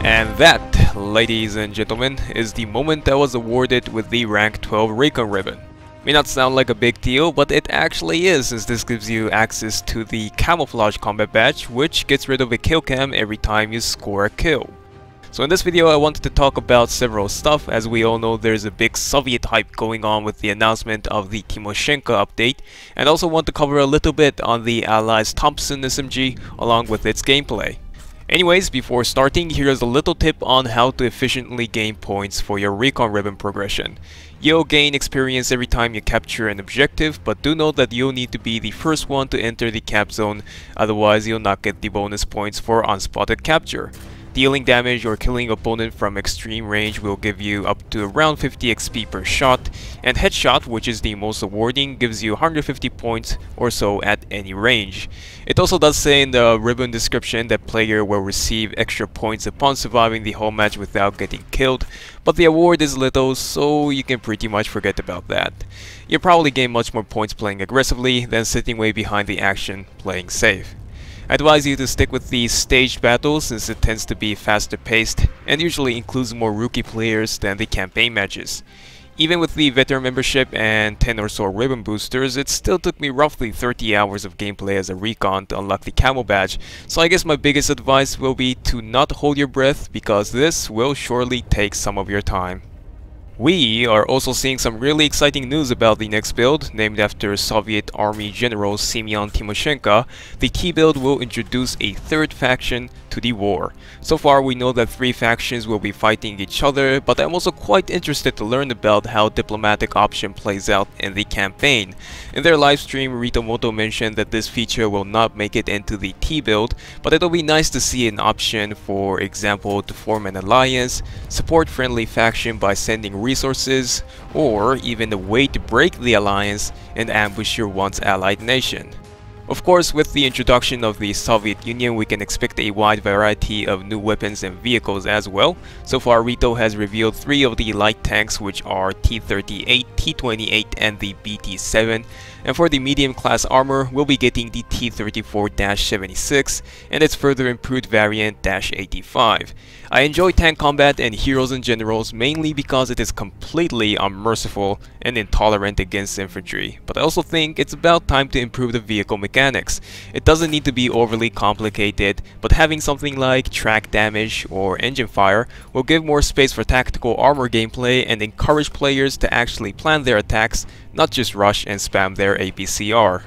And that, ladies and gentlemen, is the moment I was awarded with the rank 12 Recon ribbon. May not sound like a big deal, but it actually is, since this gives you access to the Camouflage Combat Badge, which gets rid of a kill cam every time you score a kill. So in this video I wanted to talk about several stuff. As we all know, there's a big Soviet hype going on with the announcement of the Timoshenko update, and also want to cover a little bit on the Allies Thompson SMG along with its gameplay. Anyways, before starting, here's a little tip on how to efficiently gain points for your Recon ribbon progression. You'll gain experience every time you capture an objective, but do note that you'll need to be the first one to enter the cap zone, otherwise you'll not get the bonus points for unspotted capture. Dealing damage or killing opponent from extreme range will give you up to around 50 XP per shot, and headshot, which is the most rewarding, gives you 150 points or so at any range. It also does say in the ribbon description that player will receive extra points upon surviving the whole match without getting killed, but the award is little, so you can pretty much forget about that. You'll probably gain much more points playing aggressively than sitting way behind the action playing safe. I advise you to stick with the staged battles since it tends to be faster paced and usually includes more rookie players than the campaign matches. Even with the veteran membership and 10 or so ribbon boosters, it still took me roughly 30 hours of gameplay as a recon to unlock the camo badge, so I guess my biggest advice will be to not hold your breath because this will surely take some of your time. We are also seeing some really exciting news about the next build. Named after Soviet Army General Semyon Timoshenko, the T build will introduce a third faction to the war. So far we know that 3 factions will be fighting each other, but I'm also quite interested to learn about how diplomatic option plays out in the campaign. In their livestream, Ritomoto mentioned that this feature will not make it into the T build, but it'll be nice to see an option, for example, to form an alliance, support friendly faction by sending resources, or even a way to break the alliance and ambush your once allied nation. Of course, with the introduction of the Soviet Union, we can expect a wide variety of new weapons and vehicles as well. So far, Rito has revealed 3 of the light tanks, which are T-38, T-28, and the BT-7. And for the medium class armor, we'll be getting the T-34-76 and its further improved variant -85. I enjoy tank combat and heroes and generals mainly because it is completely unmerciful and intolerant against infantry, but I also think it's about time to improve the vehicle mechanics. It doesn't need to be overly complicated, but having something like track damage or engine fire will give more space for tactical armor gameplay and encourage players to actually plan their attacks, not just rush and spam their APCR.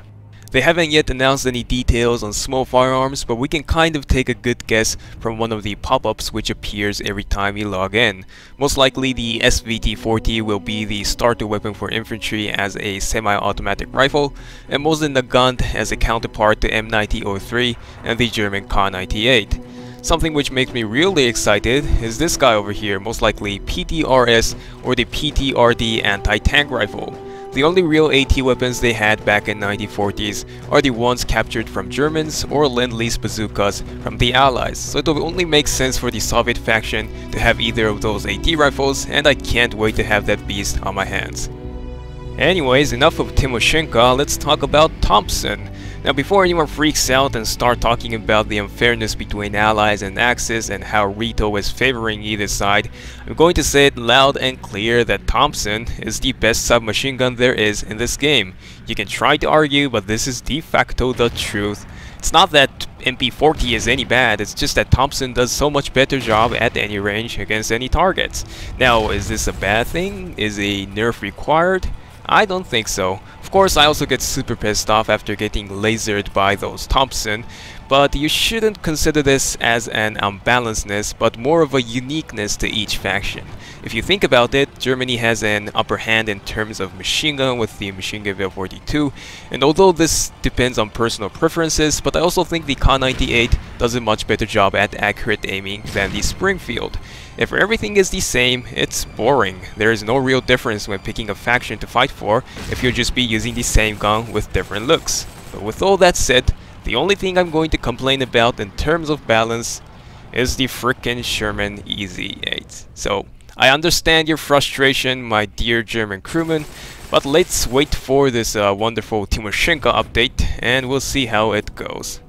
They haven't yet announced any details on small firearms, but we can kind of take a good guess from one of the pop-ups which appears every time you log in. Most likely the SVT-40 will be the starter weapon for infantry as a semi-automatic rifle, and Mosin Nagant as a counterpart to M9003 and the German Kar-98. Something which makes me really excited is this guy over here, most likely PTRS or the PTRD anti-tank rifle. The only real AT weapons they had back in 1940s are the ones captured from Germans or Lend-Lease bazookas from the Allies, so it will only make sense for the Soviet faction to have either of those AT rifles, and I can't wait to have that beast on my hands. Anyways, enough of Timoshenko, let's talk about Thompson. Now before anyone freaks out and start talking about the unfairness between Allies and Axis and how Rito is favoring either side, I'm going to say it loud and clear that Thompson is the best submachine gun there is in this game. You can try to argue, but this is de facto the truth. It's not that MP40 is any bad, it's just that Thompson does so much better job at any range against any targets. Now, is this a bad thing? Is a nerf required? I don't think so. Of course, I also get super pissed off after getting lasered by those Thompson, but you shouldn't consider this as an unbalancedness, but more of a uniqueness to each faction. If you think about it, Germany has an upper hand in terms of machine gun with the Machine Gun V42, and although this depends on personal preferences, but I also think the Kar-98 does a much better job at accurate aiming than the Springfield. If everything is the same, it's boring. There is no real difference when picking a faction to fight for if you'll just be using the same gun with different looks. But with all that said, the only thing I'm going to complain about in terms of balance is the frickin' Sherman EZ8. So, I understand your frustration, my dear German crewmen, but let's wait for this wonderful Timoshenko update and we'll see how it goes.